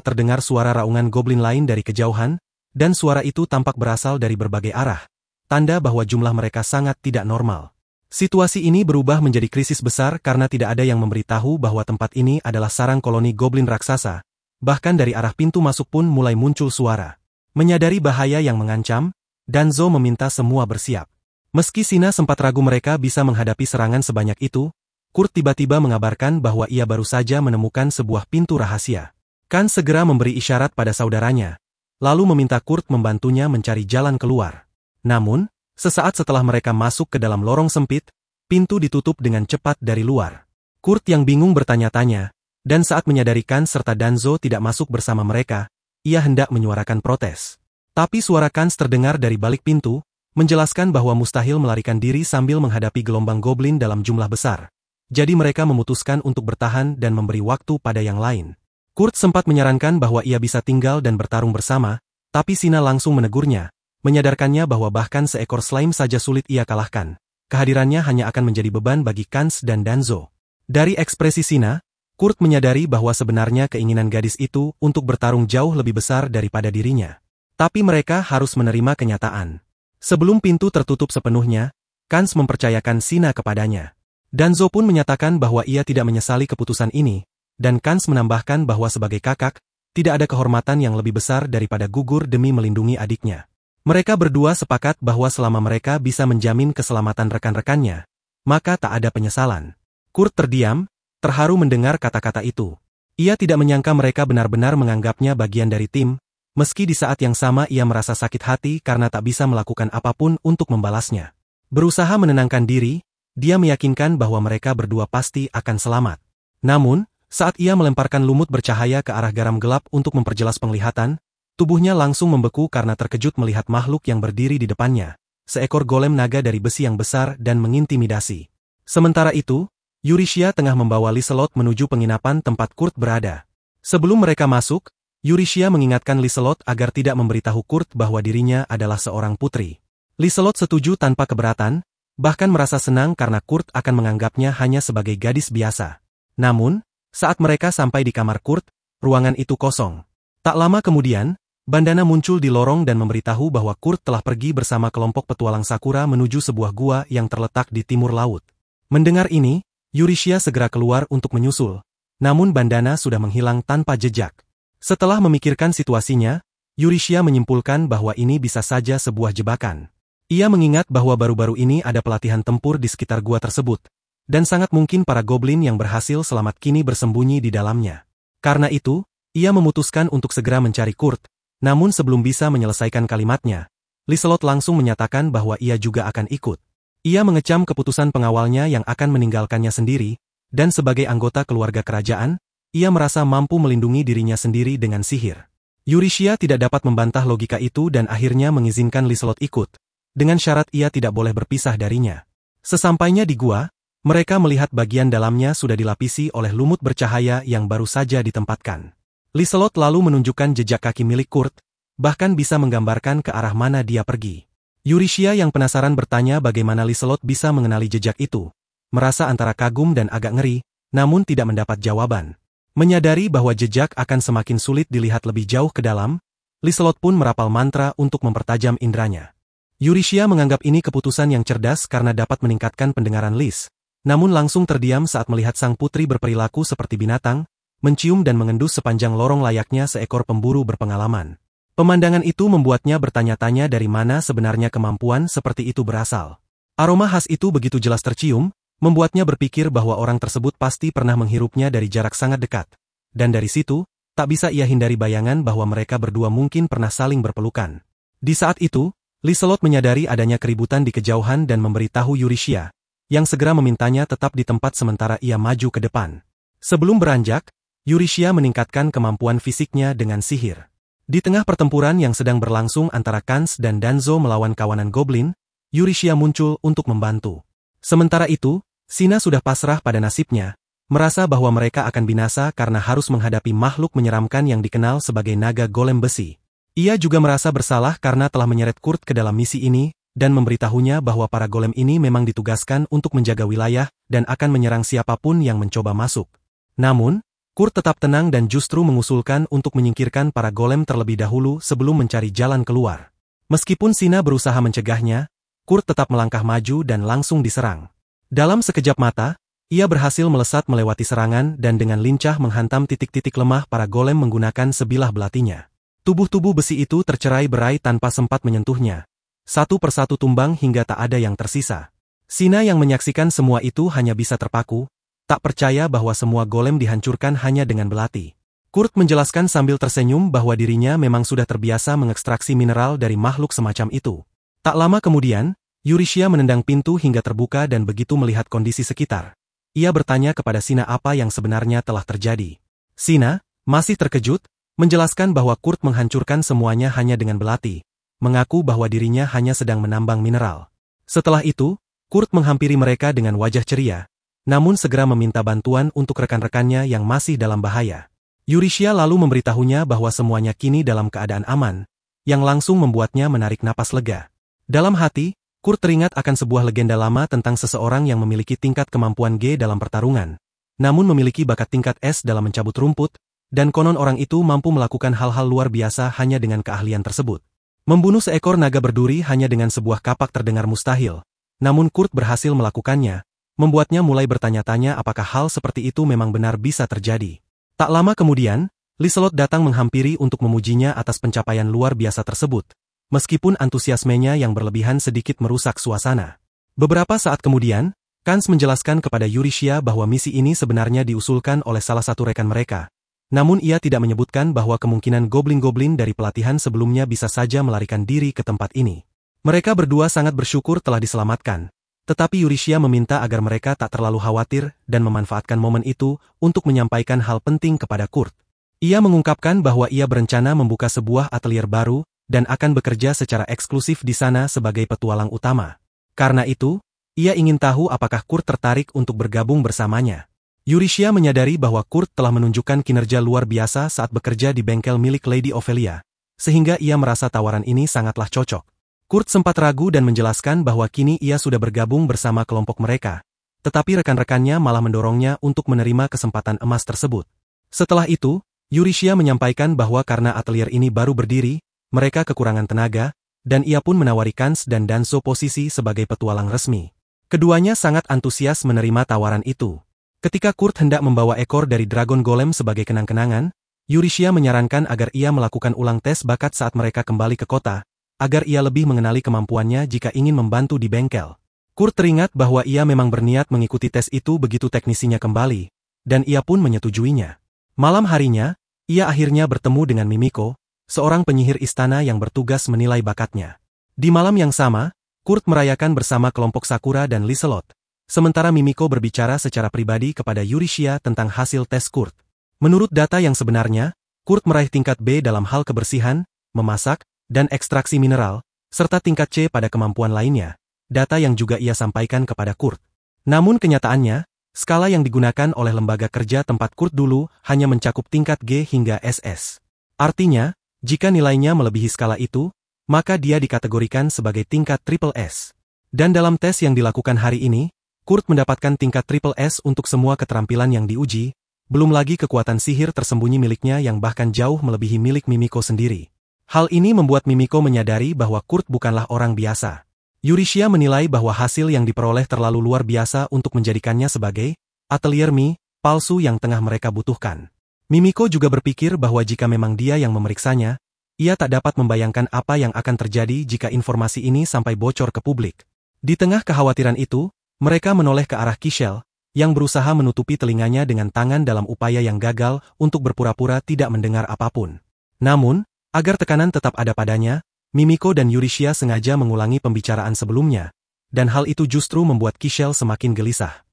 Speaker 1: terdengar suara raungan goblin lain dari kejauhan, dan suara itu tampak berasal dari berbagai arah, tanda bahwa jumlah mereka sangat tidak normal. Situasi ini berubah menjadi krisis besar karena tidak ada yang memberitahu bahwa tempat ini adalah sarang koloni goblin raksasa, bahkan dari arah pintu masuk pun mulai muncul suara. Menyadari bahaya yang mengancam, Danzo meminta semua bersiap. Meski Sina sempat ragu mereka bisa menghadapi serangan sebanyak itu, Kurt tiba-tiba mengabarkan bahwa ia baru saja menemukan sebuah pintu rahasia. Kans segera memberi isyarat pada saudaranya, lalu meminta Kurt membantunya mencari jalan keluar. Namun, sesaat setelah mereka masuk ke dalam lorong sempit, pintu ditutup dengan cepat dari luar. Kurt yang bingung bertanya-tanya, dan saat menyadari Kans serta Danzo tidak masuk bersama mereka, ia hendak menyuarakan protes. Tapi suara Kans terdengar dari balik pintu, menjelaskan bahwa mustahil melarikan diri sambil menghadapi gelombang goblin dalam jumlah besar. Jadi mereka memutuskan untuk bertahan dan memberi waktu pada yang lain. Kurt sempat menyarankan bahwa ia bisa tinggal dan bertarung bersama, tapi Sina langsung menegurnya, menyadarkannya bahwa bahkan seekor slime saja sulit ia kalahkan. Kehadirannya hanya akan menjadi beban bagi Kans dan Danzo. Dari ekspresi Sina, Kurt menyadari bahwa sebenarnya keinginan gadis itu untuk bertarung jauh lebih besar daripada dirinya. Tapi mereka harus menerima kenyataan. Sebelum pintu tertutup sepenuhnya, Kans mempercayakan Sina kepadanya. Danzo pun menyatakan bahwa ia tidak menyesali keputusan ini, dan Kans menambahkan bahwa sebagai kakak, tidak ada kehormatan yang lebih besar daripada gugur demi melindungi adiknya. Mereka berdua sepakat bahwa selama mereka bisa menjamin keselamatan rekan-rekannya, maka tak ada penyesalan. Kurt terdiam, terharu mendengar kata-kata itu. Ia tidak menyangka mereka benar-benar menganggapnya bagian dari tim, meski di saat yang sama ia merasa sakit hati karena tak bisa melakukan apapun untuk membalasnya. Berusaha menenangkan diri, dia meyakinkan bahwa mereka berdua pasti akan selamat. Namun, saat ia melemparkan lumut bercahaya ke arah garam gelap untuk memperjelas penglihatan, tubuhnya langsung membeku karena terkejut melihat makhluk yang berdiri di depannya, seekor golem naga dari besi yang besar dan mengintimidasi. Sementara itu, Euryssia tengah membawa Liselot menuju penginapan tempat Kurt berada. Sebelum mereka masuk, Euryssia mengingatkan Liselot agar tidak memberitahu Kurt bahwa dirinya adalah seorang putri. Liselot setuju tanpa keberatan, bahkan merasa senang karena Kurt akan menganggapnya hanya sebagai gadis biasa. Namun, saat mereka sampai di kamar Kurt, ruangan itu kosong. Tak lama kemudian, Bandana muncul di lorong dan memberitahu bahwa Kurt telah pergi bersama kelompok petualang Sakura menuju sebuah gua yang terletak di timur laut. Mendengar ini, Euryssia segera keluar untuk menyusul, namun Bandana sudah menghilang tanpa jejak. Setelah memikirkan situasinya, Euryssia menyimpulkan bahwa ini bisa saja sebuah jebakan. Ia mengingat bahwa baru-baru ini ada pelatihan tempur di sekitar gua tersebut, dan sangat mungkin para goblin yang berhasil selamat kini bersembunyi di dalamnya. Karena itu, ia memutuskan untuk segera mencari Kurt, Namun sebelum bisa menyelesaikan kalimatnya, Liselot langsung menyatakan bahwa ia juga akan ikut. Ia mengecam keputusan pengawalnya yang akan meninggalkannya sendiri, dan sebagai anggota keluarga kerajaan, ia merasa mampu melindungi dirinya sendiri dengan sihir. Euryshia tidak dapat membantah logika itu dan akhirnya mengizinkan Liselot ikut, dengan syarat ia tidak boleh berpisah darinya. Sesampainya di gua, mereka melihat bagian dalamnya sudah dilapisi oleh lumut bercahaya yang baru saja ditempatkan. Liselot lalu menunjukkan jejak kaki milik Kurt, bahkan bisa menggambarkan ke arah mana dia pergi. Euryshia yang penasaran bertanya bagaimana Liselot bisa mengenali jejak itu, merasa antara kagum dan agak ngeri, namun tidak mendapat jawaban. Menyadari bahwa jejak akan semakin sulit dilihat lebih jauh ke dalam, Liselot pun merapal mantra untuk mempertajam indranya. Euryshia menganggap ini keputusan yang cerdas karena dapat meningkatkan pendengaran Lis, namun langsung terdiam saat melihat sang putri berperilaku seperti binatang, mencium dan mengendus sepanjang lorong layaknya seekor pemburu berpengalaman. Pemandangan itu membuatnya bertanya-tanya dari mana sebenarnya kemampuan seperti itu berasal. Aroma khas itu begitu jelas tercium, membuatnya berpikir bahwa orang tersebut pasti pernah menghirupnya dari jarak sangat dekat. Dan dari situ, tak bisa ia hindari bayangan bahwa mereka berdua mungkin pernah saling berpelukan. Di saat itu, Liselot menyadari adanya keributan di kejauhan dan memberitahu Euryshia, yang segera memintanya tetap di tempat sementara ia maju ke depan. Sebelum beranjak, Euryshia meningkatkan kemampuan fisiknya dengan sihir. Di tengah pertempuran yang sedang berlangsung antara Kans dan Danzo melawan kawanan Goblin, Euryshia muncul untuk membantu. Sementara itu, Sina sudah pasrah pada nasibnya, merasa bahwa mereka akan binasa karena harus menghadapi makhluk menyeramkan yang dikenal sebagai naga golem besi. Ia juga merasa bersalah karena telah menyeret Kurt ke dalam misi ini, dan memberitahunya bahwa para golem ini memang ditugaskan untuk menjaga wilayah dan akan menyerang siapapun yang mencoba masuk. Namun, Kurt tetap tenang dan justru mengusulkan untuk menyingkirkan para golem terlebih dahulu sebelum mencari jalan keluar. Meskipun Sina berusaha mencegahnya, Kurt tetap melangkah maju dan langsung diserang. Dalam sekejap mata, ia berhasil melesat melewati serangan dan dengan lincah menghantam titik-titik lemah para golem menggunakan sebilah belatinya. Tubuh-tubuh besi itu tercerai-berai tanpa sempat menyentuhnya. Satu persatu tumbang hingga tak ada yang tersisa. Sina yang menyaksikan semua itu hanya bisa terpaku, tak percaya bahwa semua golem dihancurkan hanya dengan belati. Kurt menjelaskan sambil tersenyum bahwa dirinya memang sudah terbiasa mengekstraksi mineral dari makhluk semacam itu. Tak lama kemudian, Euryshia menendang pintu hingga terbuka dan begitu melihat kondisi sekitar. Ia bertanya kepada Sina apa yang sebenarnya telah terjadi. Sina, masih terkejut, menjelaskan bahwa Kurt menghancurkan semuanya hanya dengan belati, mengaku bahwa dirinya hanya sedang menambang mineral. Setelah itu, Kurt menghampiri mereka dengan wajah ceria, namun segera meminta bantuan untuk rekan-rekannya yang masih dalam bahaya. Euryshia lalu memberitahunya bahwa semuanya kini dalam keadaan aman, yang langsung membuatnya menarik napas lega. Dalam hati, Kurt teringat akan sebuah legenda lama tentang seseorang yang memiliki tingkat kemampuan G dalam pertarungan, namun memiliki bakat tingkat S dalam mencabut rumput, dan konon orang itu mampu melakukan hal-hal luar biasa hanya dengan keahlian tersebut. Membunuh seekor naga berduri hanya dengan sebuah kapak terdengar mustahil, namun Kurt berhasil melakukannya, membuatnya mulai bertanya-tanya apakah hal seperti itu memang benar bisa terjadi. Tak lama kemudian, Liselot datang menghampiri untuk memujinya atas pencapaian luar biasa tersebut, meskipun antusiasmenya yang berlebihan sedikit merusak suasana. Beberapa saat kemudian, Kans menjelaskan kepada Euryshia bahwa misi ini sebenarnya diusulkan oleh salah satu rekan mereka, namun ia tidak menyebutkan bahwa kemungkinan goblin-goblin dari pelatihan sebelumnya bisa saja melarikan diri ke tempat ini. Mereka berdua sangat bersyukur telah diselamatkan. Tetapi Euryshia meminta agar mereka tak terlalu khawatir dan memanfaatkan momen itu untuk menyampaikan hal penting kepada Kurt. Ia mengungkapkan bahwa ia berencana membuka sebuah atelier baru dan akan bekerja secara eksklusif di sana sebagai petualang utama. Karena itu, ia ingin tahu apakah Kurt tertarik untuk bergabung bersamanya. Euryshia menyadari bahwa Kurt telah menunjukkan kinerja luar biasa saat bekerja di bengkel milik Lady Ophelia, sehingga ia merasa tawaran ini sangatlah cocok. Kurt sempat ragu dan menjelaskan bahwa kini ia sudah bergabung bersama kelompok mereka, tetapi rekan-rekannya malah mendorongnya untuk menerima kesempatan emas tersebut. Setelah itu, Euryshia menyampaikan bahwa karena atelier ini baru berdiri, mereka kekurangan tenaga, dan ia pun menawari Kans dan Danzo posisi sebagai petualang resmi. Keduanya sangat antusias menerima tawaran itu. Ketika Kurt hendak membawa ekor dari Dragon Golem sebagai kenang-kenangan, Euryshia menyarankan agar ia melakukan ulang tes bakat saat mereka kembali ke kota, agar ia lebih mengenali kemampuannya jika ingin membantu di bengkel. Kurt teringat bahwa ia memang berniat mengikuti tes itu begitu teknisinya kembali, dan ia pun menyetujuinya. Malam harinya, ia akhirnya bertemu dengan Mimiko, seorang penyihir istana yang bertugas menilai bakatnya. Di malam yang sama, Kurt merayakan bersama kelompok Sakura dan Liselot, sementara Mimiko berbicara secara pribadi kepada Yurishia tentang hasil tes Kurt. Menurut data yang sebenarnya, Kurt meraih tingkat B dalam hal kebersihan, memasak, dan ekstraksi mineral, serta tingkat C pada kemampuan lainnya, data yang juga ia sampaikan kepada Kurt. Namun kenyataannya, skala yang digunakan oleh lembaga kerja tempat Kurt dulu hanya mencakup tingkat G hingga SS. Artinya, jika nilainya melebihi skala itu, maka dia dikategorikan sebagai tingkat triple S. Dan dalam tes yang dilakukan hari ini, Kurt mendapatkan tingkat triple S untuk semua keterampilan yang diuji, belum lagi kekuatan sihir tersembunyi miliknya yang bahkan jauh melebihi milik Mimiko sendiri. Hal ini membuat Mimiko menyadari bahwa Kurt bukanlah orang biasa. Yurishia menilai bahwa hasil yang diperoleh terlalu luar biasa untuk menjadikannya sebagai atelier mie palsu yang tengah mereka butuhkan. Mimiko juga berpikir bahwa jika memang dia yang memeriksanya, ia tak dapat membayangkan apa yang akan terjadi jika informasi ini sampai bocor ke publik. Di tengah kekhawatiran itu, mereka menoleh ke arah Kishel, yang berusaha menutupi telinganya dengan tangan dalam upaya yang gagal untuk berpura-pura tidak mendengar apapun. Namun, agar tekanan tetap ada padanya, Mimiko dan Yurishia sengaja mengulangi pembicaraan sebelumnya, dan hal itu justru membuat Kishel semakin gelisah.